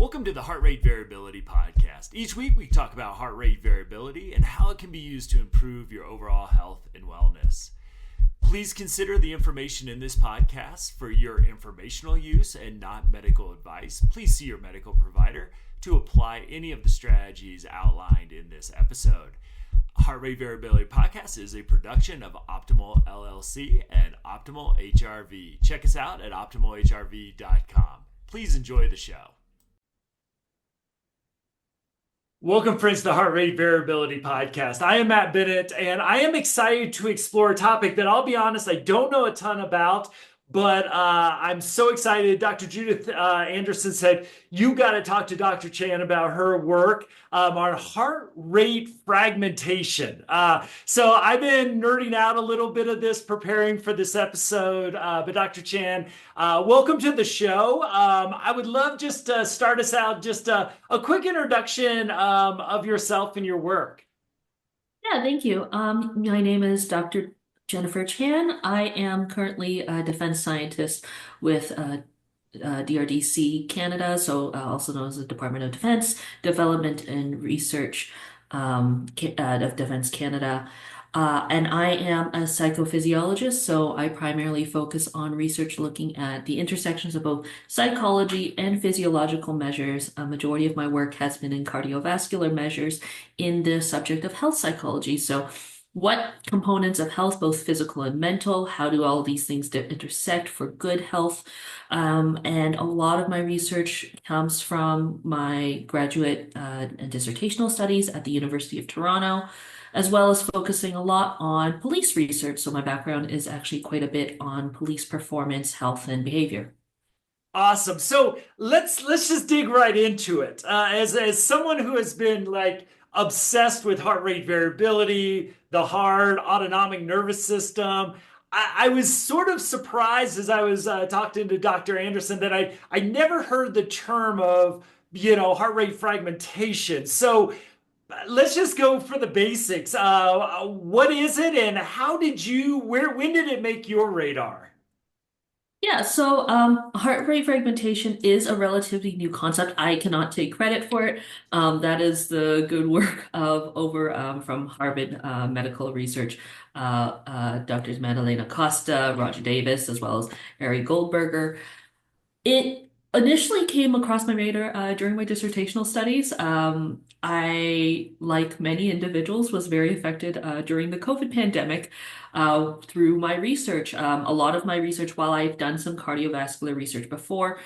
Welcome to the Heart Rate Variability Podcast. Each week we talk about heart rate variability and how it can be used to improve your overall health and wellness. Please consider the information in this podcast for your informational use and not medical advice. Please see your medical provider to apply any of the strategies outlined in this episode. Heart Rate Variability Podcast is a production of Optimal LLC and Optimal HRV. Check us out at optimalhrv.com. Please enjoy the show. Welcome, friends, to the Heart Rate Variability Podcast. I am Matt Bennett, and I am excited to explore a topic that, I'll be honest, I don't know a ton about, but I'm so excited. Dr. Judith Anderson said, you got to talk to Dr. Chan about her work on heart rate fragmentation. So I've been nerding out a little bit of this, preparing for this episode. But Dr. Chan, welcome to the show. I would love just to start us out, just a quick introduction of yourself and your work. Yeah, thank you. My name is Dr. Jennifer Chan. I am currently a defense scientist with DRDC Canada, so also known as the Department of Defense, Development and Research of Defense Canada. And I am a psychophysiologist, so I primarily focus on research looking at the intersections of both psychology and physiological measures. A majority of my work has been in cardiovascular measures in the subject of health psychology. So what components of health, both physical and mental, how do all these things intersect for good health? And a lot of my research comes from my graduate and dissertational studies at the University of Toronto, as well as focusing a lot on police research. So my background is actually quite a bit on police performance, health, and behavior. Awesome. So let's just dig right into it. As someone who has been obsessed with heart rate variability, the heart, autonomic nervous system, I was sort of surprised as I was talking to Dr. Anderson that I never heard the term of, heart rate fragmentation. So let's just go for the basics. What is it, and when did it make your radar? Yeah, so heart rate fragmentation is a relatively new concept. I cannot take credit for it. That is the good work of from Harvard Medical Research, Doctors Madalena Costa, Roger Davis, as well as Harry Goldberger. It initially came across my radar during my dissertational studies. I, like many individuals, was very affected during the COVID pandemic through my research. A lot of my research, while I've done some cardiovascular research before,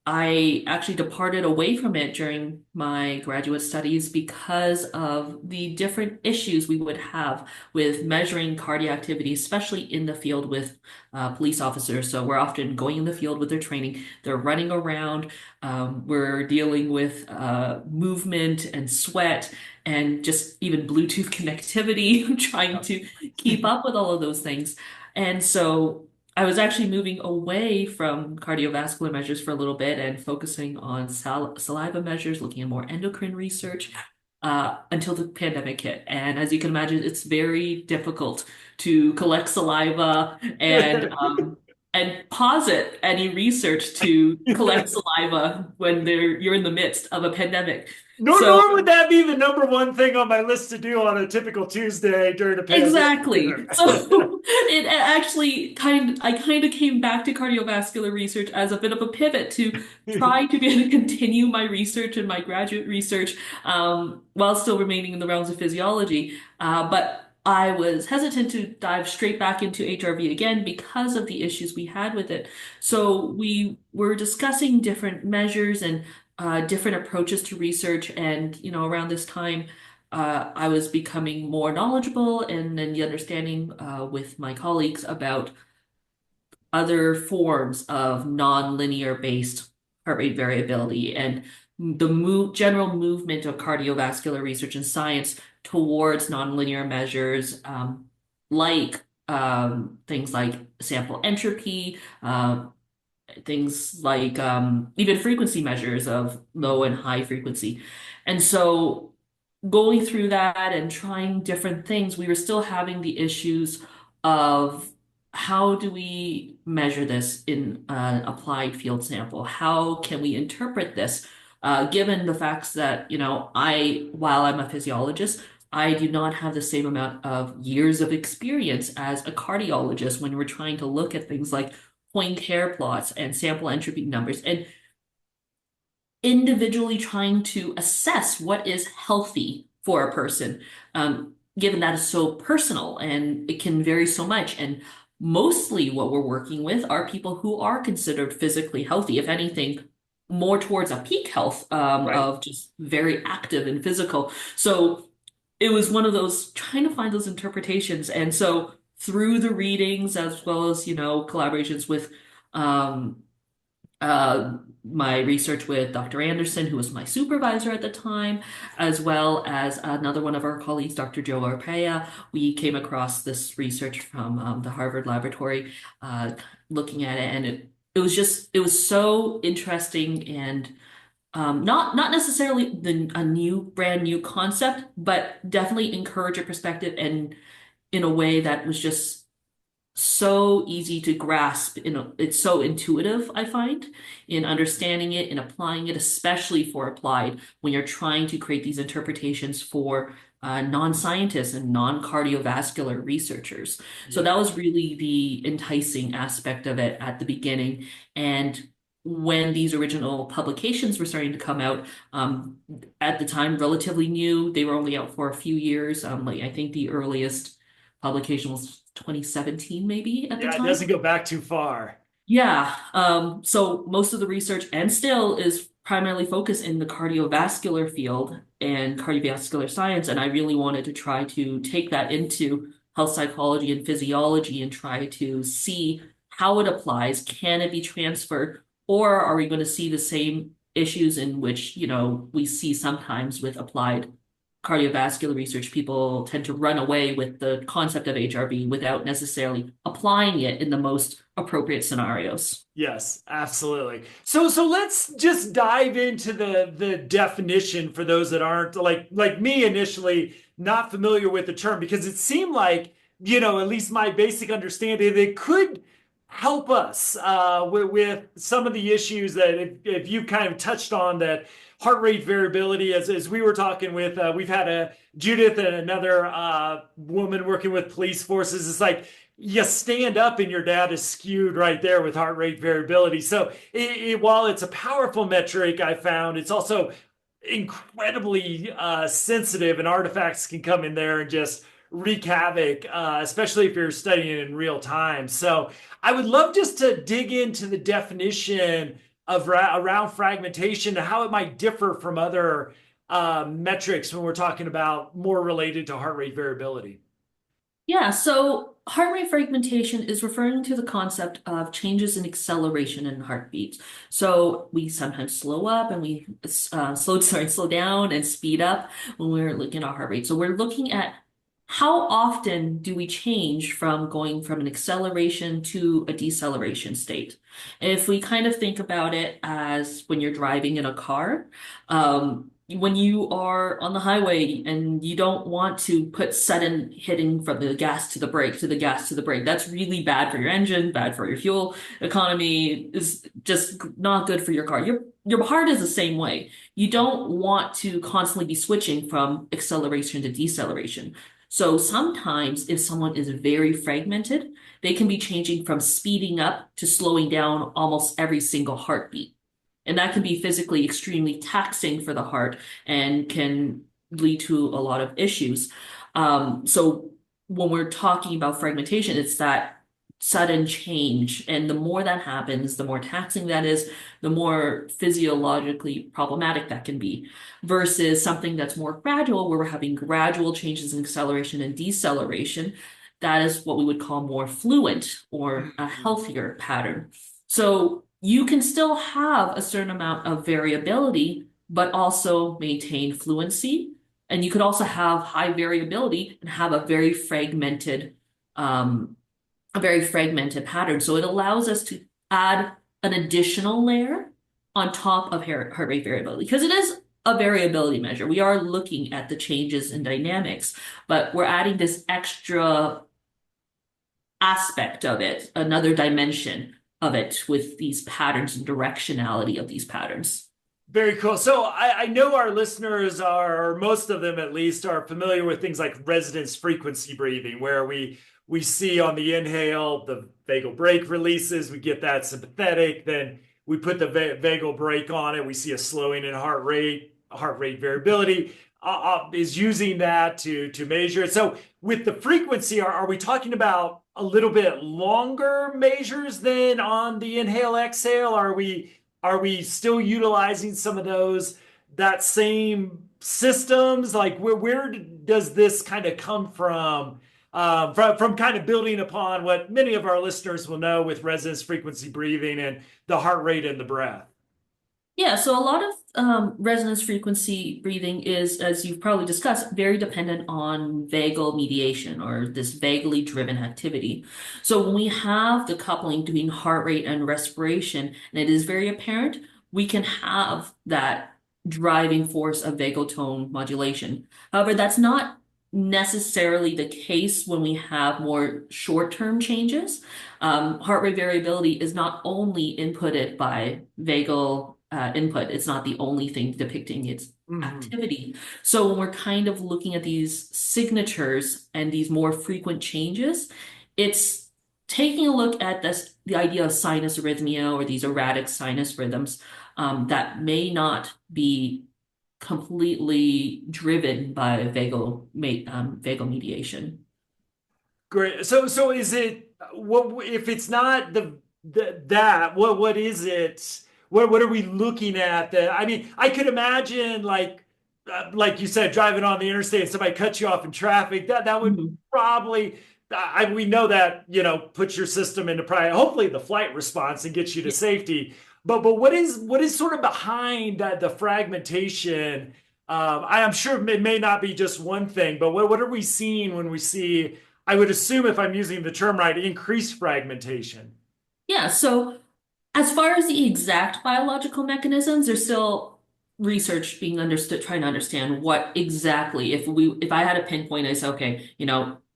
I actually departed away from it during my graduate studies because of the different issues we would have with measuring cardiac activity, especially in the field with police officers. So we're often going in the field with their training, they're running around, we're dealing with movement and sweat and just even Bluetooth connectivity, trying to keep up with all of those things. And so I was actually moving away from cardiovascular measures for a little bit and focusing on saliva measures, looking at more endocrine research until the pandemic hit. And as you can imagine, it's very difficult to collect saliva and posit any research to collect saliva when you're in the midst of a pandemic. Nor would that be the number one thing on my list to do on a typical Tuesday during a pandemic. Exactly. So it actually I kind of came back to cardiovascular research as a bit of a pivot to try to be able to continue my research and my graduate research while still remaining in the realms of physiology. But I was hesitant to dive straight back into HRV again because of the issues we had with it. So we were discussing different measures and different approaches to research. And, around this time, I was becoming more knowledgeable and then the understanding with my colleagues about other forms of non-linear based heart rate variability and the general movement of cardiovascular research and science towards nonlinear measures, like things like sample entropy, things like even frequency measures of low and high frequency. And so going through that and trying different things, we were still having the issues of how do we measure this in an applied field sample? How can we interpret this, given the facts that, while I'm a physiologist, I do not have the same amount of years of experience as a cardiologist when we're trying to look at things like point hair plots and sample entropy numbers and individually trying to assess what is healthy for a person, given that is so personal and it can vary so much. And mostly what we're working with are people who are considered physically healthy, if anything, more towards a peak health, Right. of just very active and physical. So it was one of those trying to find those interpretations. And so through the readings as well as, collaborations with um, uh, my research with Dr. Anderson, who was my supervisor at the time, as well as another one of our colleagues, Dr. Joe Arpaia. We came across this research from the Harvard laboratory, looking at it, and it was so interesting and not necessarily a brand new concept, but definitely encourage a perspective and in a way that was just so easy to grasp. It's so intuitive, I find, in understanding it and applying it, especially for applied when you're trying to create these interpretations for non-scientists and non-cardiovascular researchers. So that Yeah. was really the enticing aspect of it at the beginning. And when these original publications were starting to come out, at the time, relatively new, they were only out for a few years. Like I think the earliest publication was 2017 maybe at the Yeah, it time. doesn't go back too far. Yeah. So most of the research and still is primarily focused in the cardiovascular field and cardiovascular science. And I really wanted to try to take that into health psychology and physiology and try to see how it applies. Can it be transferred? Or are we going to see the same issues in which, we see sometimes with applied cardiovascular research? People tend to run away with the concept of HRV without necessarily applying it in the most appropriate scenarios. Yes, absolutely. So let's just dive into the definition for those that aren't like me initially not familiar with the term because it seemed like, at least my basic understanding, it could help us with some of the issues that if you kind of touched on that heart rate variability as we were talking with we've had a Judith and another woman working with police forces. It's like you stand up and your data is skewed right there with heart rate variability. So while it's a powerful metric, I found it's also incredibly sensitive, and artifacts can come in there and just wreak havoc, especially if you're studying it in real time. So I would love just to dig into the definition of around fragmentation and how it might differ from other metrics when we're talking about more related to heart rate variability. Yeah, so heart rate fragmentation is referring to the concept of changes in acceleration in heartbeats. So we sometimes slow up and we slow down and speed up when we're looking at our heart rate. So we're looking at how often do we change from going from an acceleration to a deceleration state. If we kind of think about it as when you're driving in a car, when you are on the highway and you don't want to put sudden hitting from the gas to the brake to the gas to the brake, that's really bad for your engine, bad for your fuel economy, is just not good for your car. Your heart is the same way. You don't want to constantly be switching from acceleration to deceleration. So sometimes if someone is very fragmented, they can be changing from speeding up to slowing down almost every single heartbeat. And that can be physically extremely taxing for the heart and can lead to a lot of issues. So when we're talking about fragmentation, it's that sudden change. And the more that happens, the more taxing that is, the more physiologically problematic that can be, versus something that's more gradual, where we're having gradual changes in acceleration and deceleration. That is what we would call more fluent or a healthier pattern. So you can still have a certain amount of variability, but also maintain fluency. And you could also have high variability and have um, a very fragmented pattern. So it allows us to add an additional layer on top of heart rate variability because it is a variability measure. We are looking at the changes in dynamics, but we're adding this extra aspect of it, another dimension of it with these patterns and directionality of these patterns. Very cool. So I know our listeners are, or most of them at least, are familiar with things like resonance frequency breathing, where we see on the inhale the vagal brake releases, we get that sympathetic, then we put the vagal brake on it, we see a slowing in heart rate variability. Is using that to measure it. So with the frequency, are we talking about a little bit longer measures than on the inhale exhale? Are we still utilizing some of those that same systems? Like where does this kind of come from? From kind of building upon what many of our listeners will know with resonance frequency breathing and the heart rate and the breath. Yeah, so a lot of resonance frequency breathing is, as you've probably discussed, very dependent on vagal mediation or this vagally driven activity. So when we have the coupling between heart rate and respiration, and it is very apparent, we can have that driving force of vagal tone modulation. However, that's not necessarily the case when we have more short-term changes. Heart rate variability is not only inputted by vagal input. It's not the only thing depicting its Mhm. activity. So when we're kind of looking at these signatures and these more frequent changes, it's taking a look at the idea of sinus arrhythmia or these erratic sinus rhythms that may not be completely driven by vagal mediation. Great. So is it what if it's not that what is it? What are we looking at? That I mean, I could imagine like you said, driving on the interstate, and somebody cuts you off in traffic. That would Mhm. probably we know that puts your system into probably hopefully the flight response and gets you to Yeah. safety. But what is sort of behind that the fragmentation? I am sure it may not be just one thing, but what are we seeing when we see? I would assume, if I'm using the term right, increased fragmentation. Yeah, so as far as the exact biological mechanisms, there's still research being understood, trying to understand what exactly, if I had a pinpoint, I say, okay,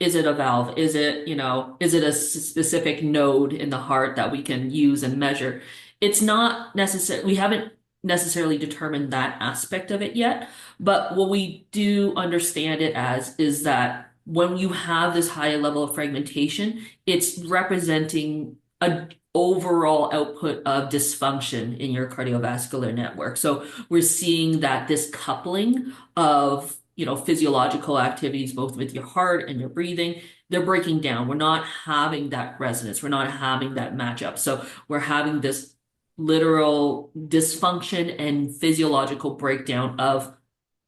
is it a valve? Is it a specific node in the heart that we can use and measure? It's not necessary. We haven't necessarily determined that aspect of it yet, but what we do understand it as is that when you have this high level of fragmentation, it's representing a overall output of dysfunction in your cardiovascular network. So we're seeing that this coupling of, physiological activities, both with your heart and your breathing, they're breaking down. We're not having that resonance. We're not having that matchup. So we're having this literal dysfunction and physiological breakdown of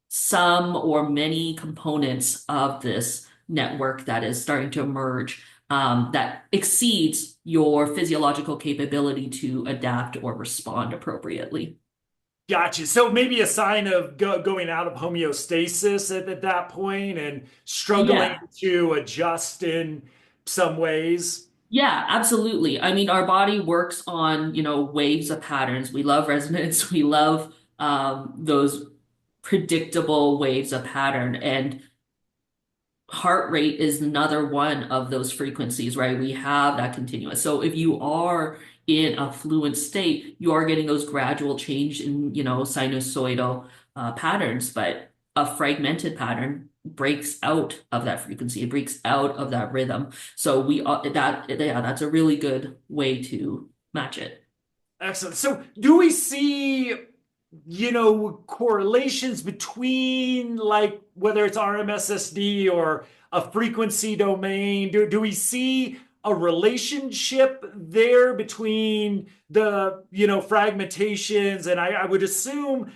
some or many components of this network that is starting to emerge that exceeds your physiological capability to adapt or respond appropriately. Gotcha. So maybe a sign of going out of homeostasis at that point and struggling Yeah, to adjust in some ways. yeah, absolutely. I mean, our body works on, waves of patterns. We love resonance. We love those predictable waves of pattern. And heart rate is another one of those frequencies, right? We have that continuous. So if you are in a fluent state, you are getting those gradual change in, sinusoidal patterns, but a fragmented pattern breaks out of that frequency. It breaks out of that rhythm. So yeah, that's a really good way to match it. Excellent. So do we see, correlations between like whether it's RMSSD or a frequency domain? Do we see a relationship there between the, fragmentations? And I would assume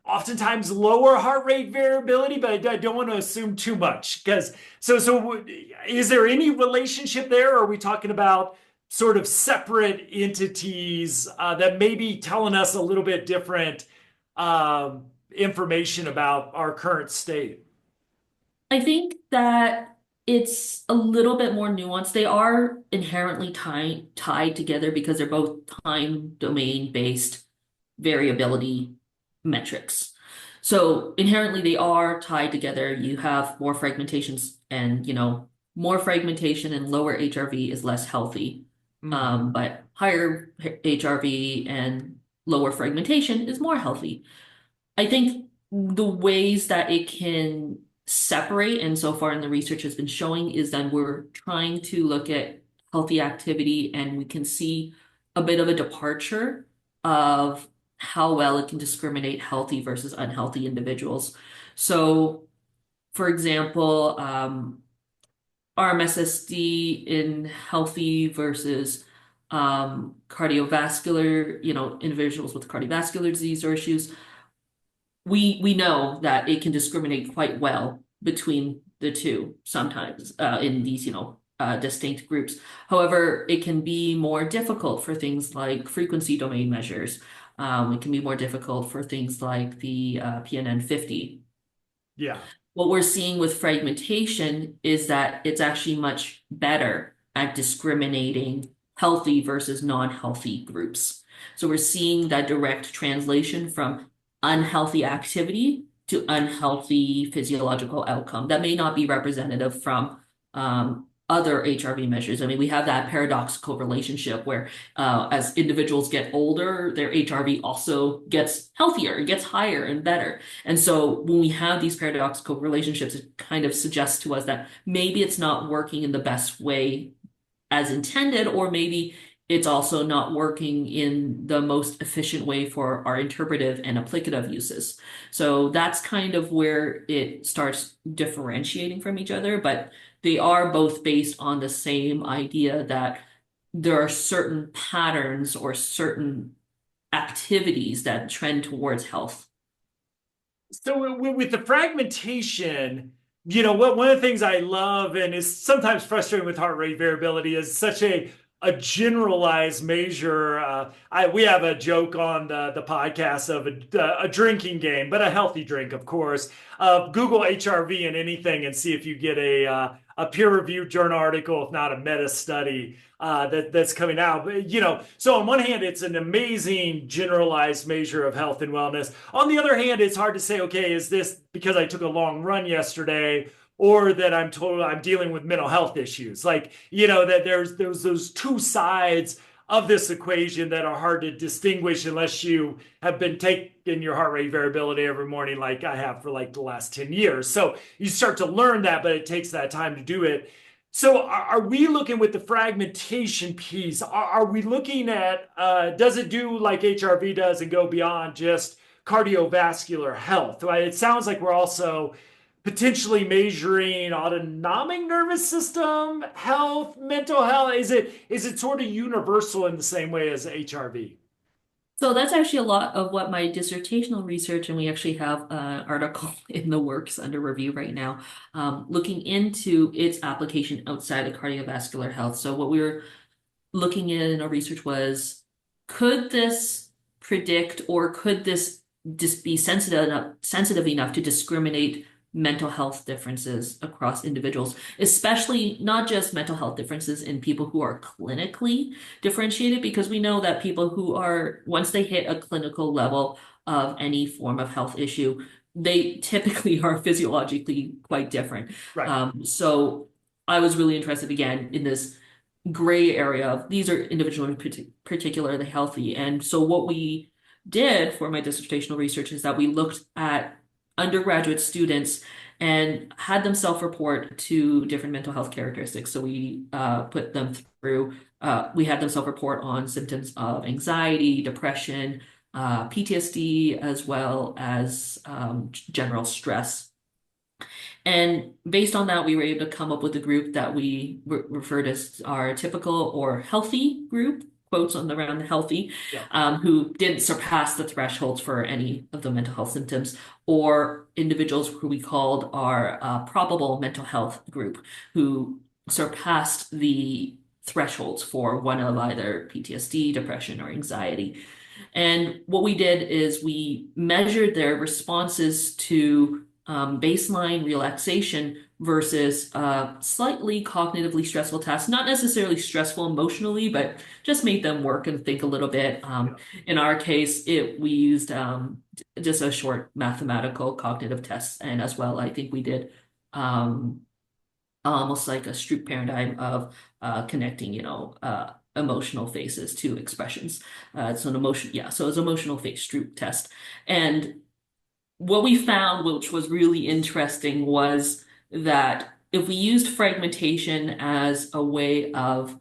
oftentimes lower heart rate variability, but I don't want to assume too much because so is there any relationship there? Or are we talking about sort of separate entities that may be telling us a little bit different information about our current state? I think that it's a little bit more nuanced. They are inherently tied together because they're both time domain based variability metrics. So inherently they are tied together. You have more fragmentations and, more fragmentation and lower HRV is less healthy. Hmm. But higher HRV and lower fragmentation is more healthy. I think the ways that it can separate, and so far in the research has been showing, is that we're trying to look at healthy activity and we can see a bit of a departure of how well it can discriminate healthy versus unhealthy individuals. So, for example, RMSSD in healthy versus cardiovascular, individuals with cardiovascular disease or issues, we know that it can discriminate quite well between the two sometimes in these distinct groups. However, it can be more difficult for things like frequency domain measures. It can be more difficult for things like the PNN 50. Yeah. What we're seeing with fragmentation is that it's actually much better at discriminating healthy versus non-healthy groups. So we're seeing that direct translation from unhealthy activity to unhealthy physiological outcome that may not be representative from other HRV measures. I mean, we have that paradoxical relationship where as individuals get older, their HRV also gets healthier, it gets higher and better. And so when we have these paradoxical relationships, it kind of suggests to us that maybe it's not working in the best way as intended, or maybe it's also not working in the most efficient way for our interpretive and applicative uses. So that's kind of where it starts differentiating from each other, but they are both based on the same idea that there are certain patterns or certain activities that trend towards health. So with the fragmentation, one of the things I love and is sometimes frustrating with heart rate variability is such a generalized measure. We have a joke on the podcast of a drinking game, but a healthy drink, of course. Google HRV and anything and see if you get a peer-reviewed journal article, if not a meta study that's coming out. But, so on one hand, it's an amazing generalized measure of health and wellness. On the other hand, it's hard to say, okay, is this because I took a long run yesterday, or that I'm dealing with mental health issues? Like, that there's those two sides of this equation that are hard to distinguish unless you have been taking your heart rate variability every morning, like I have for like the last 10 years. So you start to learn that, but it takes that time to do it. So are we looking with the fragmentation piece? Are we looking at, does it do like HRV does and go beyond just cardiovascular health? Right? It sounds like we're also potentially measuring autonomic nervous system health, mental health. Is it sort of universal in the same way as HRV? So that's actually a lot of what my dissertational research, and we actually have an article in the works under review right now, looking into its application outside of cardiovascular health. So what we were looking at in our research was, could this predict or could this just be sensitive enough to discriminate mental health differences across individuals, especially not just mental health differences in people who are clinically differentiated, because we know that people who are, once they hit a clinical level of any form of health issue, they typically are physiologically quite different. Right. So I was really interested again in this gray area of these are individuals particularly healthy. And so what we did for my dissertational research is that we looked at undergraduate students and had them self-report to different mental health characteristics. So we put them through, we had them self-report on symptoms of anxiety, depression, PTSD, as well as general stress. And based on that, we were able to come up with a group that we referred as our typical or healthy group, quotes on the around the healthy, Yeah. who didn't surpass the thresholds for any of the mental health symptoms, or individuals who we called our probable mental health group, who surpassed the thresholds for one of either PTSD, depression, or anxiety. And what we did is we measured their responses to baseline relaxation versus slightly cognitively stressful tasks, not necessarily stressful emotionally, but just made them work and think a little bit. Yeah. In our case, we used just a short mathematical cognitive test, and as well, I think we did. Um, almost like a Stroop paradigm of connecting, emotional faces to expressions. It's an emotion, yeah. So it's emotional face Stroop test, and what we found, which was really interesting, was that if we used fragmentation as a way of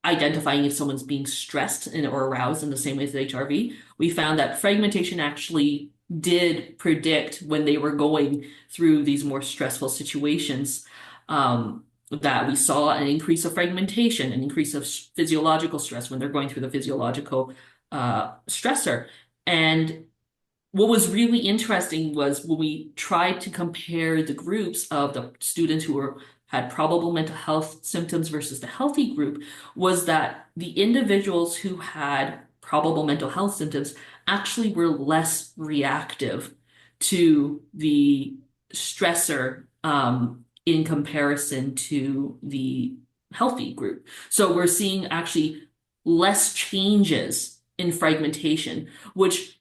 identifying if someone's being stressed or aroused in the same way as HRV, we found that fragmentation actually did predict when they were going through these more stressful situations, that we saw an increase of fragmentation, an increase of physiological stress when they're going through the physiological stressor. And what was really interesting was when we tried to compare the groups of the students who had probable mental health symptoms versus the healthy group, was that the individuals who had probable mental health symptoms actually were less reactive to the stressor, in comparison to the healthy group. So we're seeing actually less changes in fragmentation, which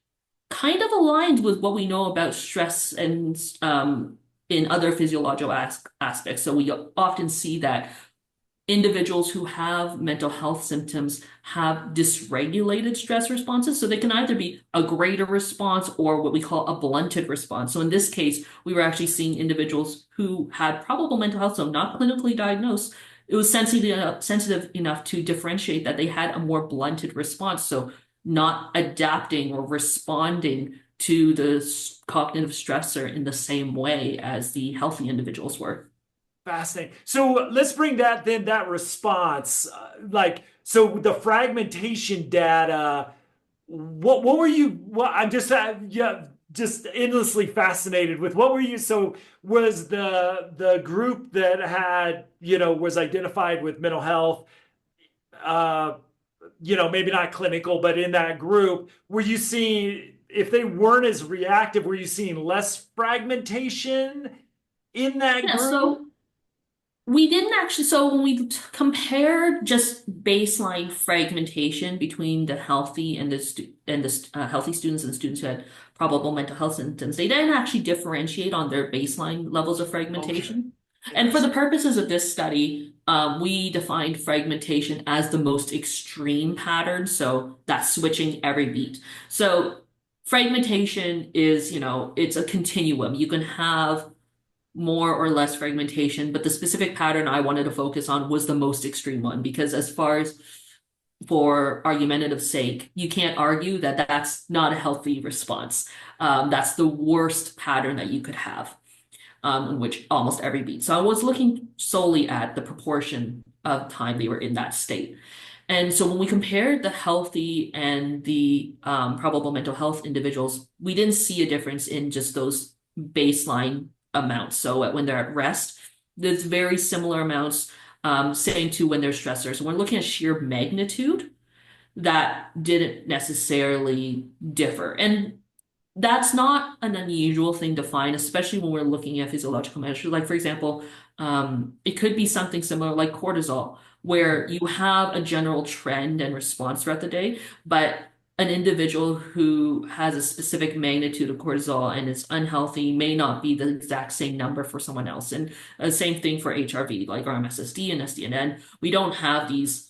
kind of aligns with what we know about stress and in other physiological aspects. So we often see that individuals who have mental health symptoms have dysregulated stress responses. So they can either be a greater response or what we call a blunted response. So in this case, we were actually seeing individuals who had probable mental health, so not clinically diagnosed. It was sensitive enough to differentiate that they had a more blunted response. So not adapting or responding to the cognitive stressor in the same way as the healthy individuals were. Fascinating. So let's bring that response, so the fragmentation data. What were you? What I'm just yeah, just endlessly fascinated with what were you? So was the group that had was identified with mental health, uh, maybe not clinical, but in that group, were you seeing if they weren't as reactive, were you seeing less fragmentation in that Yeah, group? so we didn't actually, so when we compared just baseline fragmentation between the healthy and the healthy students and students who had probable mental health symptoms, they didn't actually differentiate on their baseline levels of Okay. fragmentation. And for the Interesting. purposes of this study, we defined fragmentation as the most extreme pattern. So that's switching every beat. So fragmentation is, it's a continuum. You can have more or less fragmentation, but the specific pattern I wanted to focus on was the most extreme one because, as far as for argumentative sake, you can't argue that that's not a healthy response. That's the worst pattern that you could have, in which almost every beat. So I was looking solely at the proportion of time they were in that state. And so when we compared the healthy and the probable mental health individuals, we didn't see a difference in just those baseline amounts. So when they're at rest, there's very similar amounts, same to when they're stressors. When we're looking at sheer magnitude, that didn't necessarily differ. And that's not an unusual thing to find, especially when we're looking at physiological measures. Like, for example, it could be something similar like cortisol, where you have a general trend and response throughout the day, but an individual who has a specific magnitude of cortisol and is unhealthy may not be the exact same number for someone else. And the same thing for HRV, like RMSSD and SDNN. We don't have these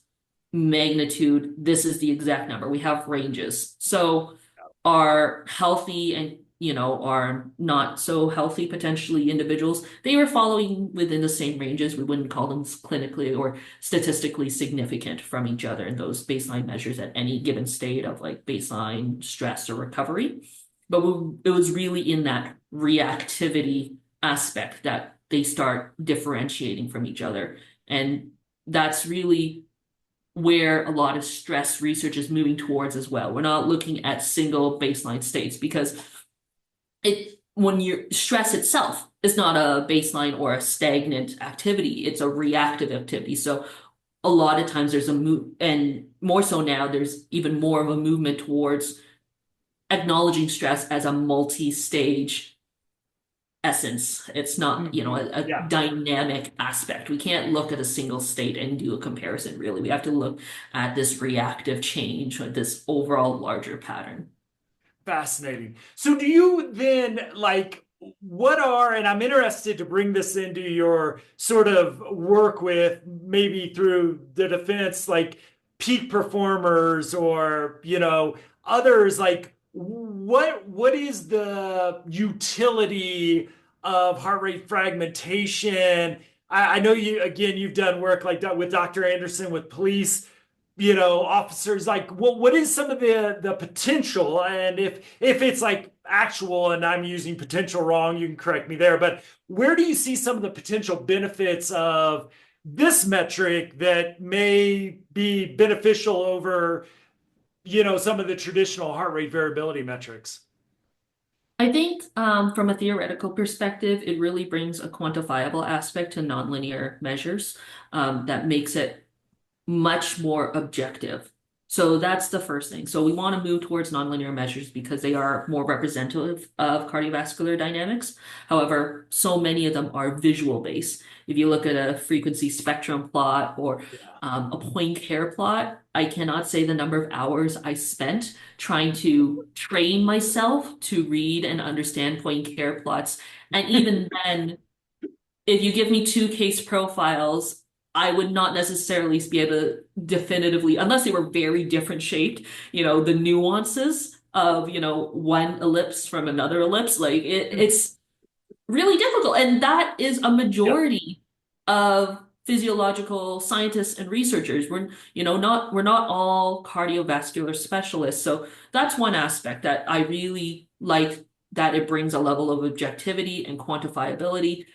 magnitude, this is the exact number. We have ranges. So are healthy and are not so healthy potentially individuals, they were following within the same ranges. We wouldn't call them clinically or statistically significant from each other in those baseline measures at any given state of like baseline stress or recovery. But it was really in that reactivity aspect that they start differentiating from each other. And that's really where a lot of stress research is moving towards as well. We're not looking at single baseline states because when you're stress itself is not a baseline or a stagnant activity, it's a reactive activity. So a lot of times there's a move, and more so now, there's even more of a movement towards acknowledging stress as a multi-stage essence. It's not, a Yeah. dynamic aspect. We can't look at a single state and do a comparison, really. We have to look at this reactive change or this overall larger pattern. Fascinating. So do you then what are, and I'm interested to bring this into your sort of work with maybe through the defense, like peak performers or, others, like what is the utility of heart rate fragmentation? I know you, again, you've done work like that with Dr. Anderson with police, officers. Like what is some of the potential, and if it's like actual and I'm using potential wrong, you can correct me there, but where do you see some of the potential benefits of this metric that may be beneficial over some of the traditional heart rate variability metrics? I think from a theoretical perspective, it really brings a quantifiable aspect to nonlinear measures that makes it much more objective. So that's the first thing. So we want to move towards nonlinear measures because they are more representative of cardiovascular dynamics. However, so many of them are visual based. If you look at a frequency spectrum plot or Yeah. a point care plot, I cannot say the number of hours I spent trying to train myself to read and understand point care plots. And even then, if you give me two case profiles, I would not necessarily be able to definitively, unless they were very different shaped, the nuances of, one ellipse from another ellipse, like it's really difficult. And that is a Yep. majority of physiological scientists and researchers. We're not all cardiovascular specialists. So that's one aspect that I really like, that it brings a level of objectivity and quantifiability,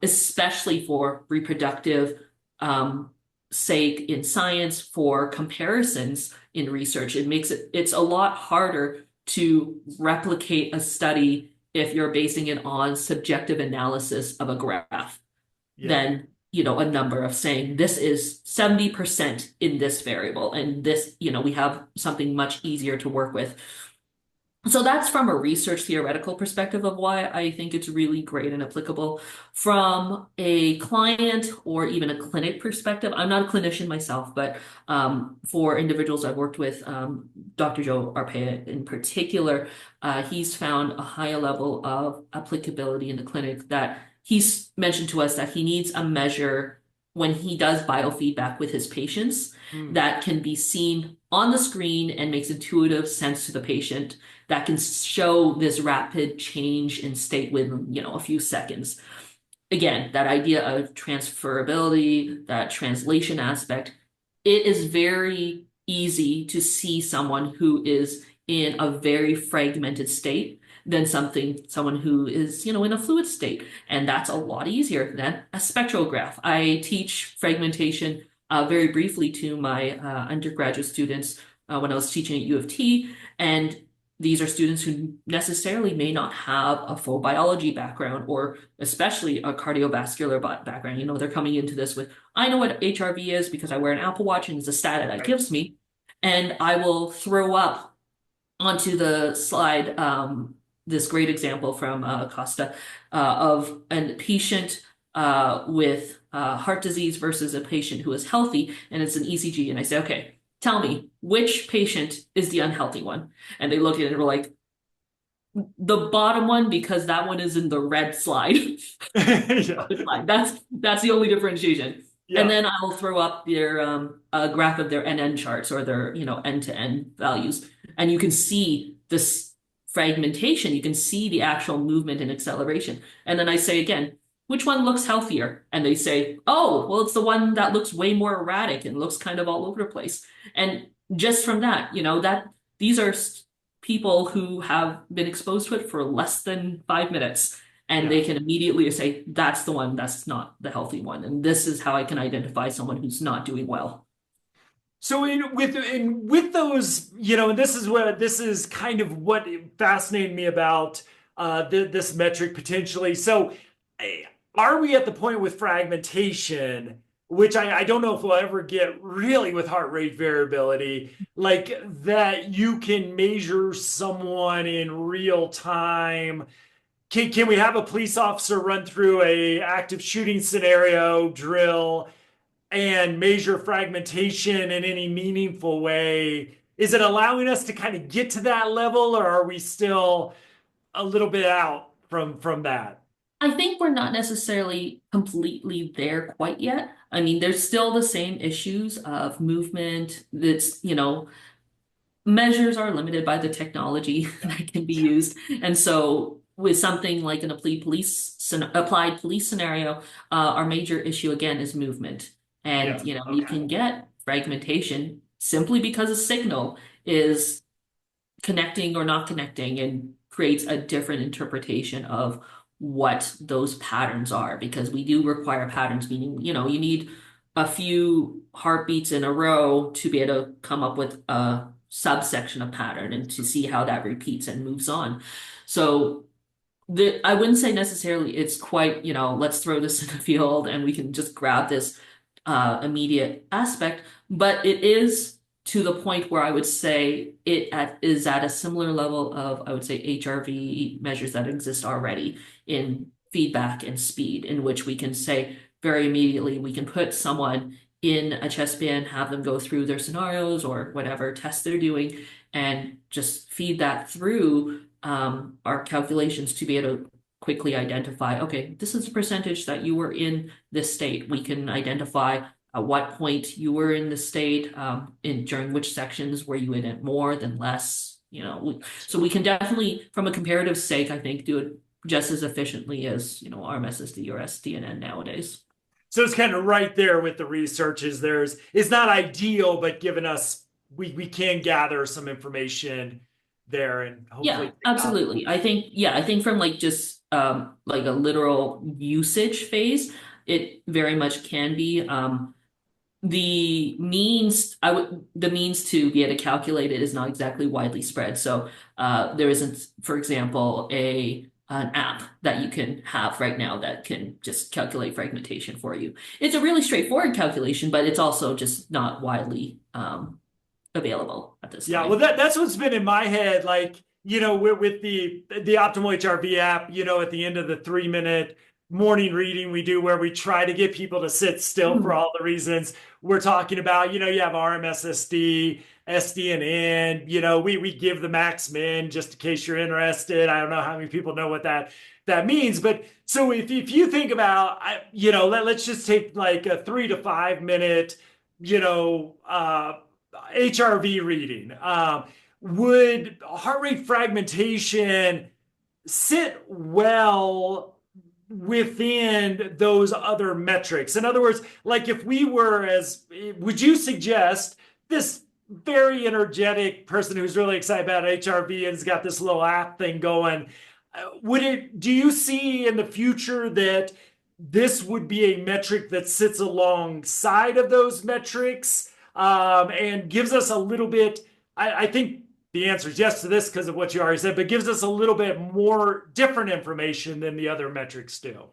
especially for reproductive um, sake in science, for comparisons in research. It's a lot harder to replicate a study if you're basing it on subjective analysis of a graph Yeah. than, a number of saying this is 70% in this variable and this, we have something much easier to work with. So that's from a research theoretical perspective of why I think it's really great and applicable. From a client or even a clinic perspective, I'm not a clinician myself, but for individuals I've worked with, Dr. Joe Arpaia in particular, he's found a higher level of applicability in the clinic, that he's mentioned to us that he needs a measure when he does biofeedback with his patients Hmm. that can be seen on the screen and makes intuitive sense to the patient, that can show this rapid change in state within, a few seconds. Again, that idea of transferability, that translation aspect, it is very easy to see someone who is in a very fragmented state than someone who is, in a fluid state. And that's a lot easier than a spectrograph. I teach fragmentation very briefly to my undergraduate students when I was teaching at U of T. And these are students who necessarily may not have a full biology background or especially a cardiovascular background. They're coming into this with, I know what HRV is because I wear an Apple Watch and it's a stat that Right. gives me. And I will throw up onto the slide this great example from Costa of a patient with heart disease versus a patient who is healthy, and it's an ECG. And I say, okay, tell me which patient is the unhealthy one? And they look at it and we're like, the bottom one, because that one is in the red slide. Yeah. That's the only differentiation. And Yeah. then I'll throw up their a graph of their NN charts or their, end-to-end values. And you can see this fragmentation. You can see the actual movement and acceleration. And then I say again, which one looks healthier? And they say, oh, well, it's the one that looks way more erratic and looks kind of all over the place. And just from that, that these are people who have been exposed to it for less than 5 minutes, and Yeah. they can immediately say, that's the one, that's not the healthy one. And this is how I can identify someone who's not doing well. So with those, and this is kind of what fascinated me about this metric potentially. So, eh, are we at the point with fragmentation, which I don't know if we'll ever get really with heart rate variability, like that you can measure someone in real time? Can we have a police officer run through a active shooting scenario drill and measure fragmentation in any meaningful way? Is it allowing us to kind of get to that level, or are we still a little bit out? from that? I think we're not necessarily completely there quite yet. I mean, there's still the same issues of movement that's, measures are limited by the technology that can be used. And so with something like an applied police scenario, our major issue again is movement. And Yeah. you Okay. can get fragmentation simply because a signal is connecting or not connecting and creates a different interpretation of what those patterns are because we do require patterns, meaning, you need a few heartbeats in a row to be able to come up with a subsection of pattern and to see how that repeats and moves on. So I wouldn't say necessarily it's quite, let's throw this in the field and we can just grab this immediate aspect, but it is to the point where I would say is at a similar level of, I would say, HRV measures that exist already in feedback and speed, in which we can say very immediately, we can put someone in a chest band, have them go through their scenarios or whatever test they're doing, and just feed that through our calculations to be able to quickly identify, okay, this is the percentage that you were in this state. We can identify at what point you were in the state, in during which sections were you in it more than less, so we can definitely, from a comparative sake, I think, do it just as efficiently as, RMSSD or SDNN nowadays. So it's kind of right there with the research is it's not ideal, but given us we can gather some information there and hopefully Yeah, take it out. absolutely. I think from like just like a literal usage phase, it very much can be. The means to be able to calculate it is not exactly widely spread. So there isn't, for example, a an app that you can have right now that can just calculate fragmentation for you. It's a really straightforward calculation, but it's also just not widely available at this Yeah, well time. that's what's been in my head. Like, with the optimal HRV app, at the end of the 3 minute morning reading we do where we try to get people to sit still for Mhm. all the reasons we're talking about. You have RMSSD, SDNN, we give the max min just in case you're interested. I don't know how many people know what that means, but so if you think about, let's just take like a 3 to 5 minute, you know, HRV reading. Would heart rate fragmentation sit well within those other metrics? In other words, like if we were would you suggest this very energetic person who's really excited about HRV and has got this little app thing going? Do you see in the future that this would be a metric that sits alongside of those metrics, and gives us a little bit? I think the answer is yes to this because of what you already said, but gives us a little bit more different information than the other metrics do.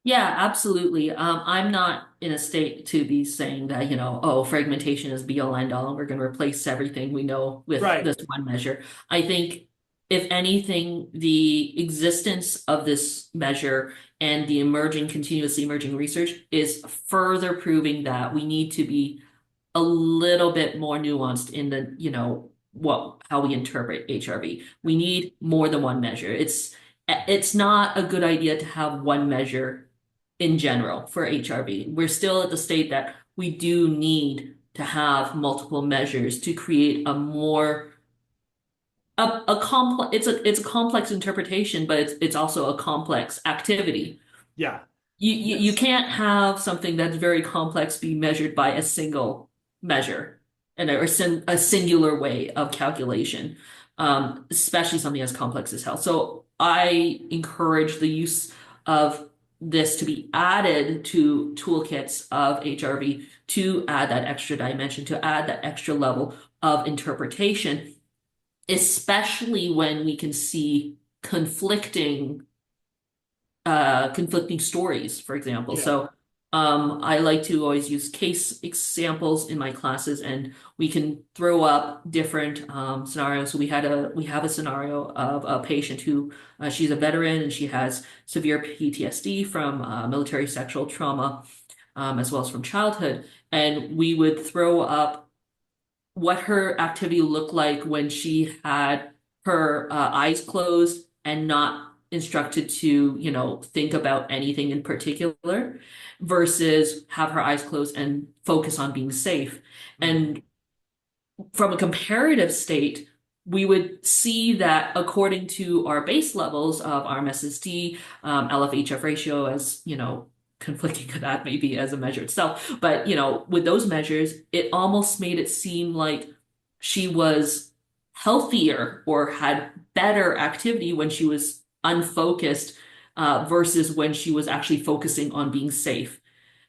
Yeah, absolutely. I'm not in a state to be saying that, oh, fragmentation is be all end all, and we're going to replace everything we know with Right. this one measure. I think, if anything, the existence of this measure and the continuously emerging research is further proving that we need to be a little bit more nuanced in the, how we interpret HRV. We need more than one measure. It's not a good idea to have one measure in general for HRV. We're still at the state that we do need to have multiple measures to create a more a complex it's a complex interpretation, but it's also a complex activity. Yeah. You Yes. can't have something that's very complex be measured by a single measure and a singular way of calculation, especially something as complex as health. So I encourage the use of this to be added to toolkits of HRV to add that extra dimension, to add that extra level of interpretation, especially when we can see conflicting stories, for example. Yeah. So I like to always use case examples in my classes, and we can throw up different scenarios. So we have a scenario of a patient who she's a veteran and she has severe PTSD from military sexual trauma, as well as from childhood, and we would throw up what her activity looked like when she had her eyes closed and not instructed to, think about anything in particular versus have her eyes closed and focus on being safe. Mm. And from a comparative state, we would see that according to our base levels of RMSSD, LFHF ratio, as conflicting that maybe as a measure itself, but with those measures, it almost made it seem like she was healthier or had better activity when she was unfocused, versus when she was actually focusing on being safe.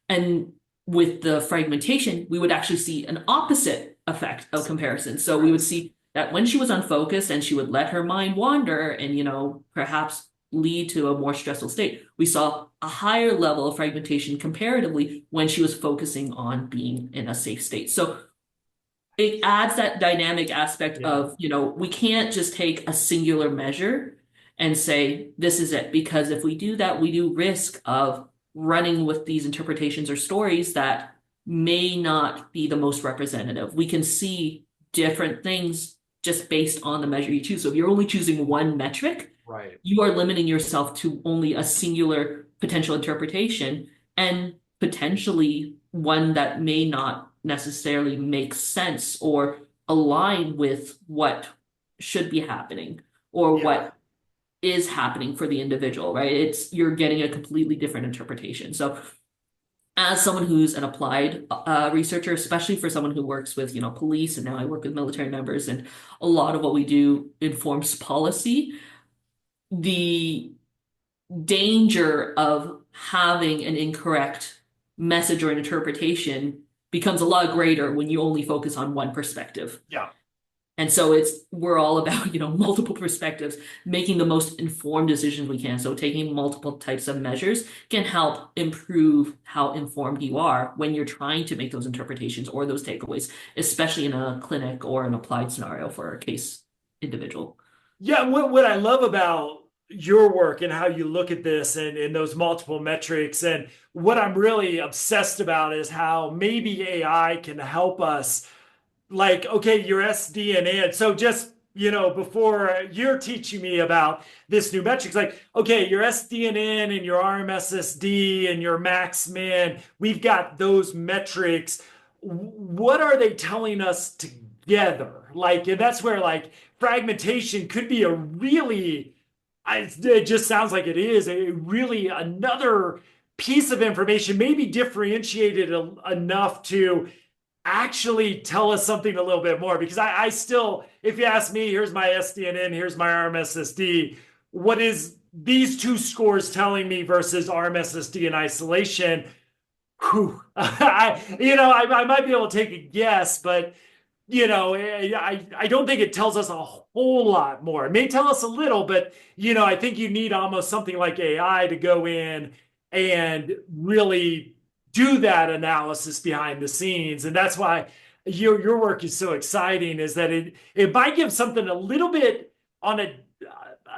And with the fragmentation, we would actually see an opposite effect of comparison. So we would see that when she was unfocused and she would let her mind wander and, perhaps lead to a more stressful state, we saw a higher level of fragmentation comparatively when she was focusing on being in a safe state. So it adds that dynamic aspect Yeah. of, we can't just take a singular measure and say, this is it. Because if we do that, we do risk of running with these interpretations or stories that may not be the most representative. We can see different things just based on the measure you choose. So if you're only choosing one metric, Right. you are limiting yourself to only a singular potential interpretation and potentially one that may not necessarily make sense or align with what should be happening or Yeah. what is happening for the individual, right? You're getting a completely different interpretation. So as someone who's an applied researcher, especially for someone who works with, police, and now I work with military members, and a lot of what we do informs policy, the danger of having an incorrect message or an interpretation becomes a lot greater when you only focus on one perspective. Yeah. And so we're all about, multiple perspectives, making the most informed decisions we can. So taking multiple types of measures can help improve how informed you are when you're trying to make those interpretations or those takeaways, especially in a clinic or an applied scenario for a case individual. Yeah, what I love about your work and how you look at this and those multiple metrics, and what I'm really obsessed about is how maybe AI can help us, like, okay, your SDNN. So just, before you're teaching me about this new metrics, like, okay, your SDNN and your RMSSD and your max min, we've got those metrics. What are they telling us together? Like, and that's where like fragmentation could be a really, it just sounds like it is a really another piece of information, maybe differentiated enough to actually tell us something a little bit more. Because I still, if you ask me, here's my SDNN, here's my RMSSD, what is these two scores telling me versus RMSSD in isolation? Whew. I might be able to take a guess, but I don't think it tells us a whole lot more. It may tell us a little, but I think you need almost something like AI to go in and really do that analysis behind the scenes. And that's why your work is so exciting, is that it might give something a little bit on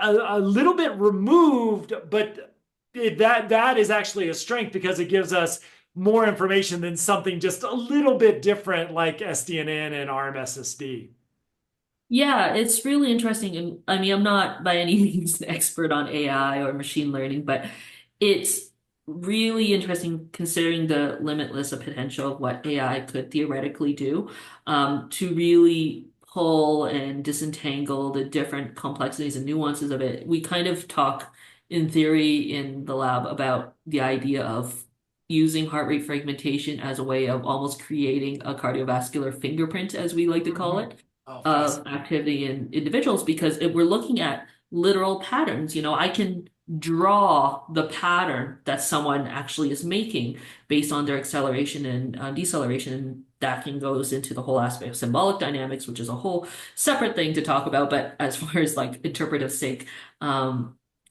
a little bit removed, but that is actually a strength because it gives us more information than something just a little bit different like SDNN and RMSSD. Yeah, it's really interesting. And I mean, I'm not by any means an expert on AI or machine learning, but it's really interesting considering the limitless of potential of what AI could theoretically do, to really pull and disentangle the different complexities and nuances of it. We kind of talk in theory in the lab about the idea of using heart rate fragmentation as a way of almost creating a cardiovascular fingerprint, as we like to call Mhm. it, Oh, of fascinating. activity in individuals. Because if we're looking at literal patterns, I can draw the pattern that someone actually is making based on their acceleration and deceleration. And that can goes into the whole aspect of symbolic dynamics, which is a whole separate thing to talk about. But as far as like interpretive sake,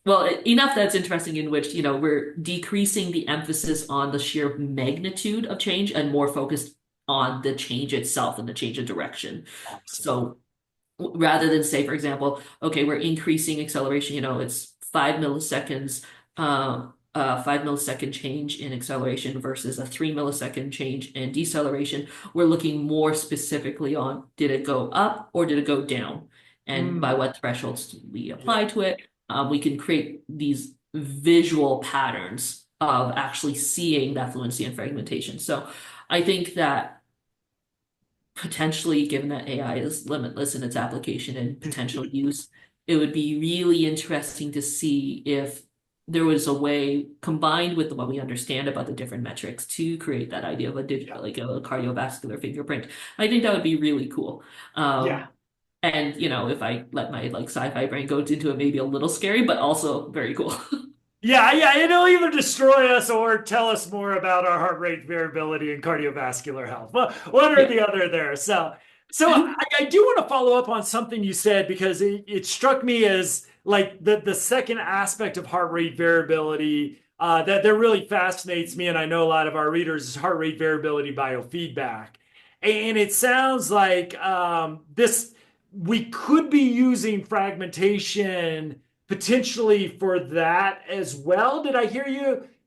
well, enough that's interesting, in which, we're decreasing the emphasis on the sheer magnitude of change and more focused on the change itself and the change of direction. Awesome. So rather than say, for example, okay, we're increasing acceleration, it's 5 milliseconds, 5 millisecond change in acceleration versus a 3 millisecond change in deceleration. We're looking more specifically on, did it go up or did it go down? And by Mm, what thresholds do we yeah. apply to it? we can create these visual patterns of actually seeing that fluency and fragmentation. So I think that potentially, given that AI is limitless in its application and potential use, it would be really interesting to see if there was a way combined with what we understand about the different metrics to create that idea of a digital, Yeah. like a cardiovascular fingerprint. I think that would be really cool. Yeah. And if I let my like sci-fi brain go into it, maybe a little scary, but also very cool. Yeah, yeah, it'll either destroy us or tell us more about our heart rate variability and cardiovascular health. Well, one or Yeah. the other there. So I do want to follow up on something you said because it struck me as like the second aspect of heart rate variability that really fascinates me, and I know a lot of our readers is heart rate variability biofeedback. And it sounds like this we could be using fragmentation potentially for that as well. Did I hear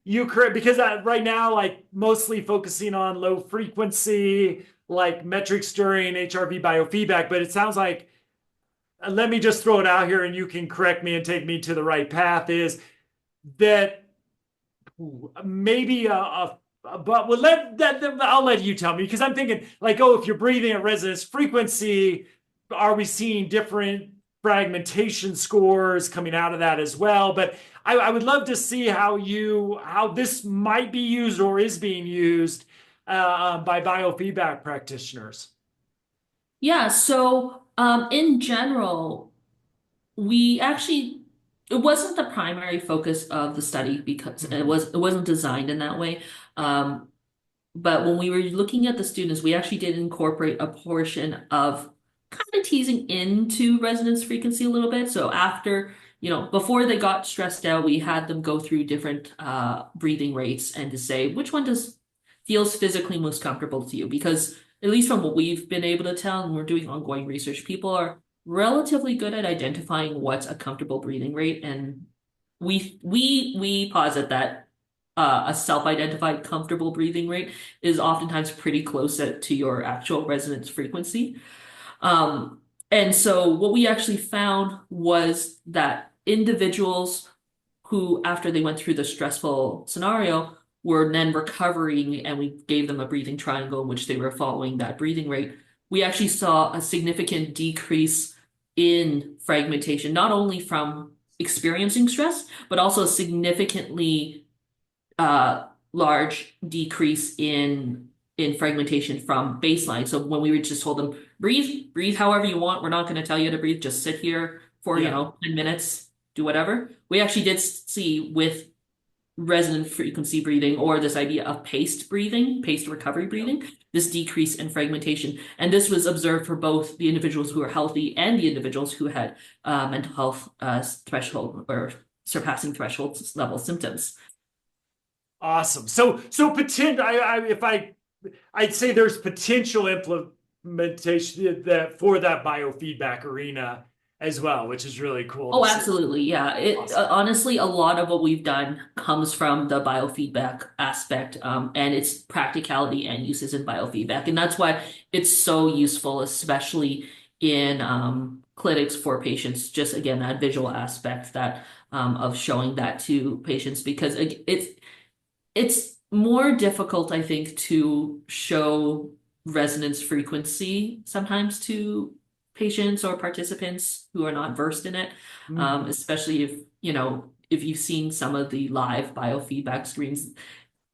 you correct? Because right now, like mostly focusing on low frequency, like metrics during HRV biofeedback, but it sounds like let me just throw it out here and you can correct me and take me to the right path is that maybe but well I'll let you tell me because I'm thinking like, oh, if you're breathing at resonance frequency, are we seeing different fragmentation scores coming out of that as well? But I would love to see how this might be used or is being used by biofeedback practitioners. Yeah, so in general, we actually it wasn't the primary focus of the study because Mhm. it wasn't designed in that way. Um, but when we were looking at the students, we actually did incorporate a portion of kind of teasing into resonance frequency a little bit. So after, before they got stressed out, we had them go through different breathing rates and to say which one does feels physically most comfortable to you. Because at least from what we've been able to tell, and we're doing ongoing research, people are relatively good at identifying what's a comfortable breathing rate, and we posit that a self-identified comfortable breathing rate is oftentimes pretty close to your actual resonance frequency. Um, and so what we actually found was that individuals who, after they went through the stressful scenario, were then recovering, and we gave them a breathing triangle in which they were following that breathing rate. We actually saw a significant decrease in fragmentation, not only from experiencing stress, but also a significantly large decrease in fragmentation from baseline. So when we would just told them, breathe however you want. We're not going to tell you to breathe. Just sit here for, Yeah. 10 minutes, do whatever. We actually did see with resonant frequency breathing or this idea of paced breathing, paced recovery Yeah. breathing, this decrease in fragmentation. And this was observed for both the individuals who were healthy and the individuals who had mental health threshold or surpassing threshold level symptoms. Awesome. So potential. If I'd say there's potential implementation that for that biofeedback arena as well, which is really cool to Oh, see. absolutely. Yeah. Awesome. Honestly, a lot of what we've done comes from the biofeedback aspect, and its practicality and uses in biofeedback. And that's why it's so useful, especially in clinics for patients. Just again, that visual aspect that of showing that to patients because it's more difficult, I think, to show resonance frequency sometimes to patients or participants who are not versed in it, Mhm. especially if you've seen some of the live biofeedback screens.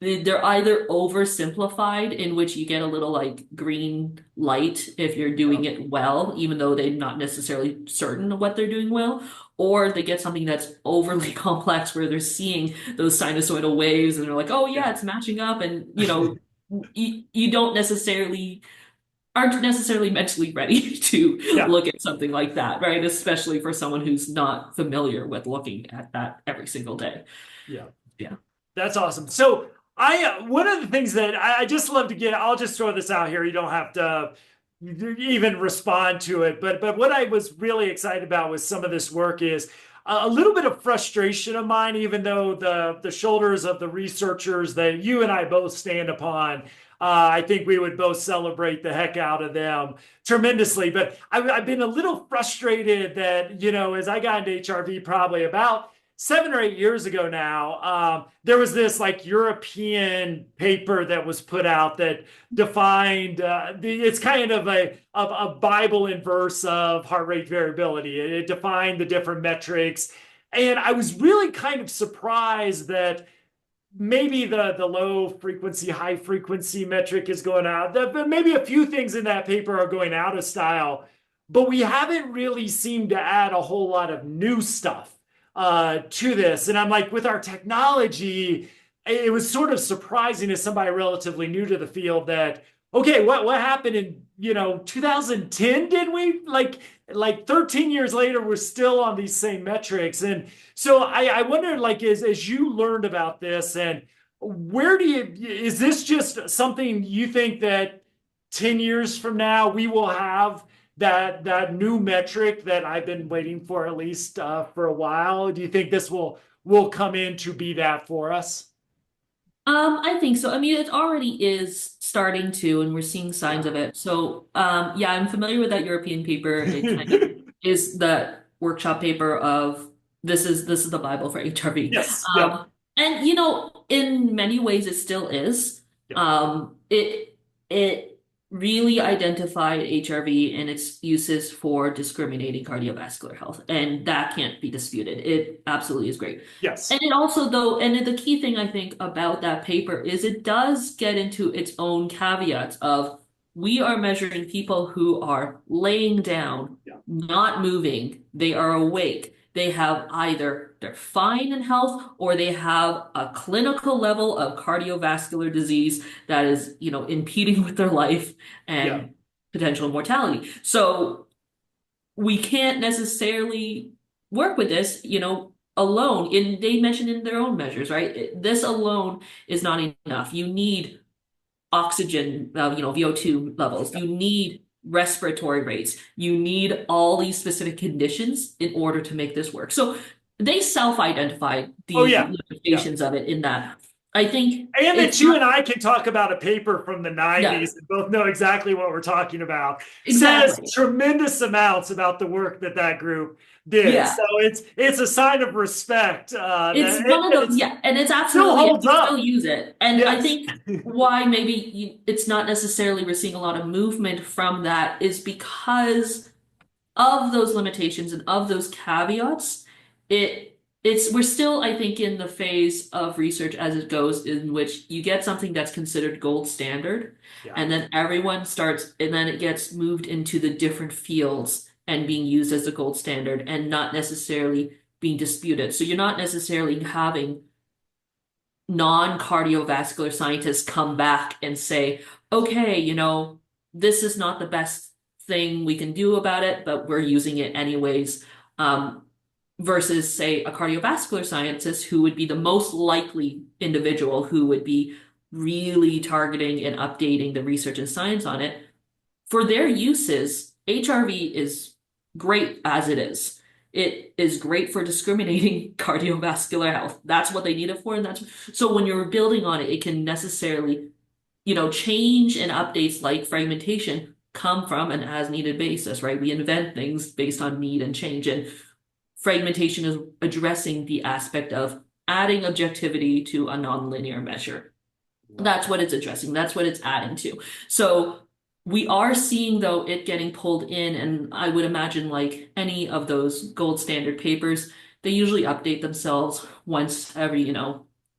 They're either oversimplified, in which you get a little like green light if you're doing Yep. it well, even though they're not necessarily certain of what they're doing well, or they get something that's overly complex where they're seeing those sinusoidal waves and they're like, oh yeah, Yeah. it's matching up, and you don't necessarily aren't necessarily mentally ready to Yeah. look at something like that, right? Especially for someone who's not familiar with looking at that every single day. Yeah. Yeah. That's awesome. So I one of the things that I just love to get, I'll just throw this out here. You don't have to even respond to it. But what I was really excited about with some of this work is a little bit of frustration of mine, even though the shoulders of the researchers that you and I both stand upon I think we would both celebrate the heck out of them tremendously. But I've been a little frustrated that, as I got into HRV probably about 7 or 8 years ago now, there was this like European paper that was put out that defined it's kind of a Bible in verse of heart rate variability. It defined the different metrics. And I was really kind of surprised that maybe the low frequency, high frequency metric is going out. Maybe a few things in that paper are going out of style, but we haven't really seemed to add a whole lot of new stuff to this. And I'm like, with our technology, it was sort of surprising as somebody relatively new to the field that, okay, what happened in 2010? Did we like 13 years later, we're still on these same metrics. And so I wonder, like, as you learned about this, and is this just something you think that 10 years from now we will have that new metric that I've been waiting for at least for a while? Do you think this will come in to be that for us? I think so. I mean, it already is starting to, and we're seeing signs Yeah. of it. So, yeah, I'm familiar with that European paper. It kind of is the workshop paper of this is the Bible for HRV. Yes. Yep. And in many ways, it still is. Yep. It really identified HRV and its uses for discriminating cardiovascular health, and that can't be disputed. It absolutely is great. And Yes. it also, though, and the key thing I think about that paper is it does get into its own caveats of we are measuring people who are laying down, Yeah. not moving, they are awake. They have either they're fine in health or they have a clinical level of cardiovascular disease that is, impeding with their life Yeah. and potential mortality. So we can't necessarily work with this, alone. They mentioned in their own measures, right? This alone is not enough. You need oxygen, VO2 levels. Yeah. You need respiratory rates. You need all these specific conditions in order to make this work. So they self-identified Oh the yeah. Yeah. limitations of it in that. I think And it's that you not, and I can talk about a paper from the yeah, 90s and both know exactly what we're talking about. Says exactly. tremendous amounts about the work that group did. Yeah. So it's a sign of respect It's that one of the, it yeah, and it's still absolutely, and holds we still up. use it. And I Yes. think why maybe it's not necessarily we're seeing a lot of movement from that is because of those limitations and of those caveats. We're still, I think, in the phase of research as it goes, in which you get something that's considered gold standard, Yeah. and then everyone starts, and then it gets moved into the different fields and being used as the gold standard and not necessarily being disputed. So you're not necessarily having non-cardiovascular scientists come back and say, okay, this is not the best thing we can do about it, but we're using it anyways. Versus, say, a cardiovascular scientist who would be the most likely individual who would be really targeting and updating the research and science on it. For their uses, HRV is great as it is. It is great for discriminating cardiovascular health. That's what they need it for, and that's so when you're building on it, it can necessarily, change and updates like fragmentation come from an as needed basis, right? We invent things based on need and change, and fragmentation is addressing the aspect of adding objectivity to a nonlinear measure. That's what it's addressing. That's what it's adding to. So we are seeing, though, it getting pulled in, and I would imagine, like any of those gold standard papers, they usually update themselves once every,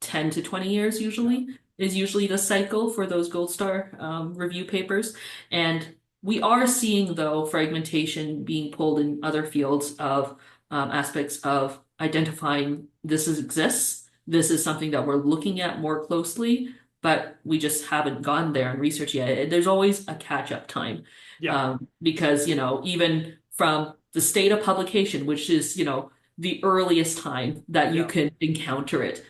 10 to 20 years, usually, is usually the cycle for those gold star review papers. And we are seeing, though, fragmentation being pulled in other fields of aspects of identifying exists. This is something that we're looking at more closely, but we just haven't gone there in research yet. There's always a catch-up time, Yeah. because even from the state of publication, which is the earliest time that you Yeah. can encounter it,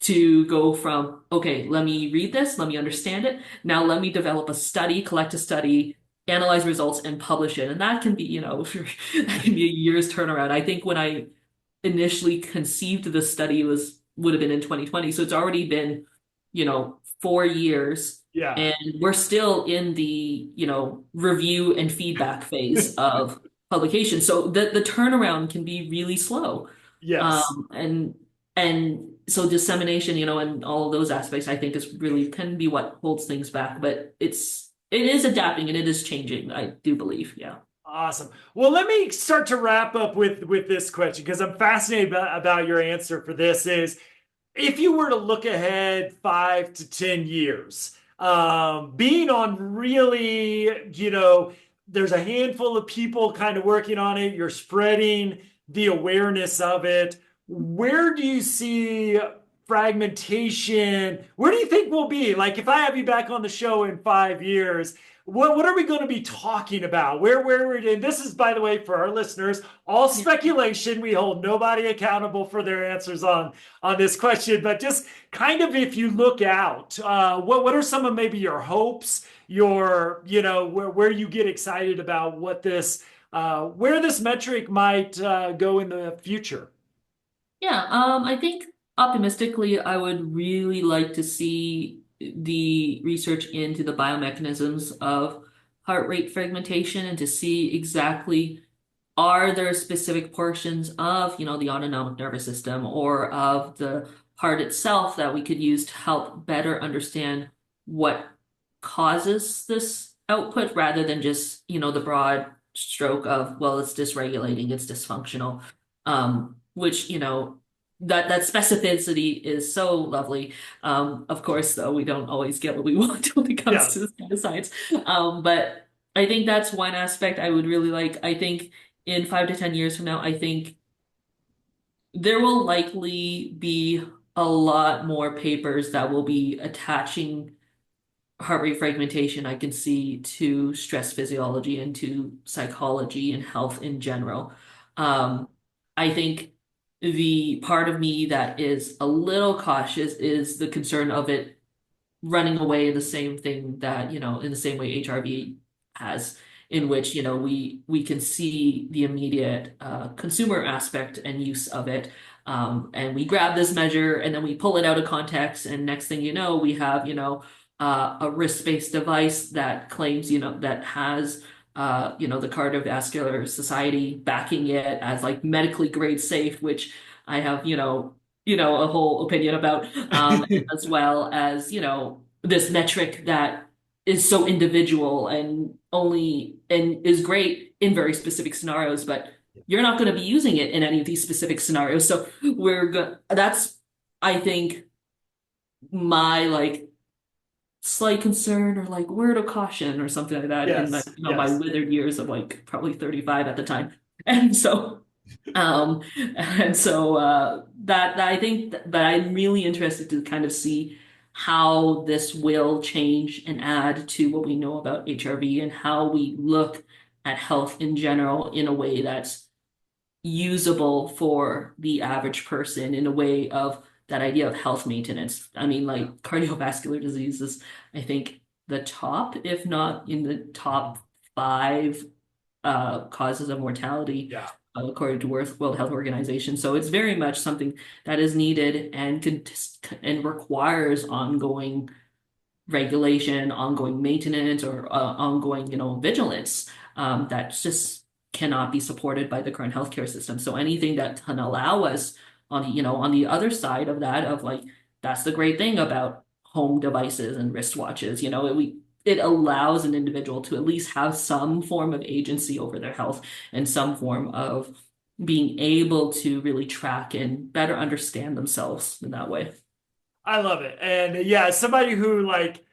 to go from, okay, let me read this, let me understand it, now let me develop a study, collect a study, analyze results, and publish it. And that can be, that can be a year's turnaround. I think when I initially conceived the study would have been in 2020. So it's already been, 4 years, Yeah. and we're still in the, review and feedback phase of publication. So the turnaround can be really slow. Yes. And so dissemination, and all of those aspects, I think is really can be what holds things back. But it is adapting and it is changing, I do believe. Yeah. Awesome. Well, let me start to wrap up with this question because I'm fascinated about your answer for this is if you were to look ahead 5 to 10 years, being on really, there's a handful of people kind of working on it, you're spreading the awareness of it. Where do you see fragmentation? Where do you think we'll be? Like, if I have you back on the show in 5 years, what are we going to be talking about? And this is, by the way, for our listeners, all Yeah. speculation. We hold nobody accountable for their answers on this question, but just kind of if you look out, what are some of maybe your hopes, your where you get excited about what this where this metric might go in the future? Yeah, I think optimistically, I would really like to see the research into the biomechanisms of heart rate fragmentation and to see exactly are there specific portions of, the autonomic nervous system or of the heart itself that we could use to help better understand what causes this output rather than just, the broad stroke of, well, it's dysregulating, it's dysfunctional. Which, that specificity is so lovely. Of course, though, we don't always get what we want when it comes to Yes. this kind of science. But I think that's one aspect I would really like. I think in 5 to 10 years from now, I think there will likely be a lot more papers that will be attaching heart rate fragmentation, I can see, to stress physiology and to psychology and health in general. I think the part of me that is a little cautious is the concern of it running away in the same thing that, in the same way HRV has, in which, we can see the immediate consumer aspect and use of it. And we grab this measure and then we pull it out of context. And next thing you know, we have, a wrist-based device that claims, that has, the Cardiovascular Society backing it as like medically grade safe, which I have, a whole opinion about, as well as, this metric that is so individual and is great in very specific scenarios, but you're not going to be using it in any of these specific scenarios. So that's, I think, my like slight concern or like word of caution or something like that in my, Yes. my Yes. withered years of like probably 35 at the time. And so that I think that I'm really interested to kind of see how this will change and add to what we know about HRV and how we look at health in general in a way that's usable for the average person in a way of that idea of health maintenance. I mean, like cardiovascular disease is, I think, the top, if not in the top five causes of mortality, Yeah. according to World Health Organization. So it's very much something that is needed and and requires ongoing regulation, ongoing maintenance, or ongoing, vigilance. That just cannot be supported by the current healthcare system. So anything that can allow us on the other side of that, of like, that's the great thing about home devices and wristwatches. It allows an individual to at least have some form of agency over their health and some form of being able to really track and better understand themselves in that way. I love it. And yeah, as somebody who like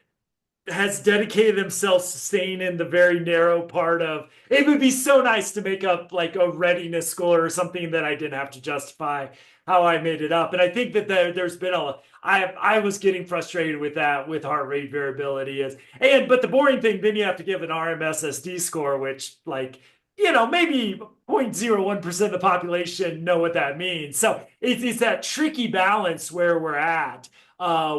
has dedicated themselves to staying in the very narrow part of it would be so nice to make up like a readiness score or something that I didn't have to justify how I made it up. And I think that there's been I was getting frustrated with that with heart rate variability is but the boring thing then you have to give an RMSSD score which like maybe 0.01% of the population know what that means. So it's that tricky balance where we're at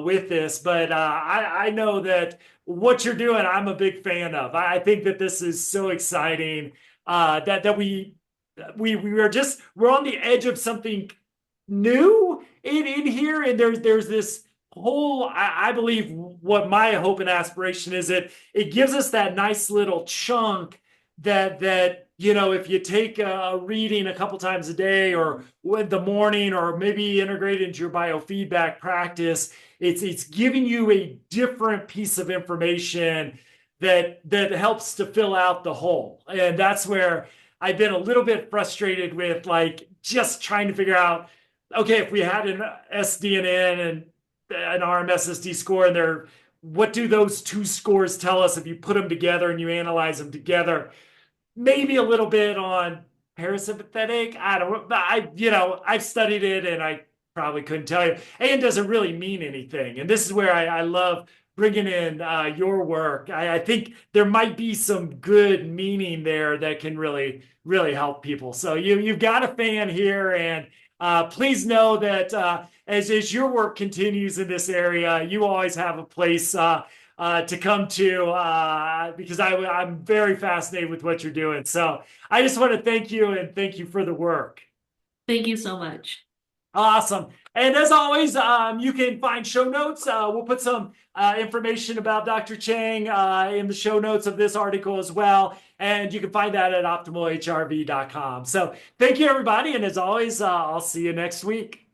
with this. But I know that what you're doing, I'm a big fan of. I think that this is so exciting that we're on the edge of something new in here, and there's this I believe what my hope and aspiration is, it gives us that nice little chunk that if you take a reading a couple times a day or in the morning or maybe integrate into your biofeedback practice, it's giving you a different piece of information that helps to fill out the whole. And that's where I've been a little bit frustrated with, like, just trying to figure out, okay, if we had an SDNN and an RMSSD score, and what do those two scores tell us if you put them together and you analyze them together? Maybe a little bit on parasympathetic. I don't. I've studied it, and I probably couldn't tell you. And doesn't really mean anything. And this is where I love bringing in your work. I think there might be some good meaning there that can really help people. So you've got a fan here, and please know that as your work continues in this area, you always have a place to come to because I'm very fascinated with what you're doing. So I just want to thank you and thank you for the work. Thank you so much. Awesome. And as always, you can find show notes. We'll put some information about Dr. Chang in the show notes of this article as well. And you can find that at optimalhrv.com. So thank you, everybody. And as always, I'll see you next week.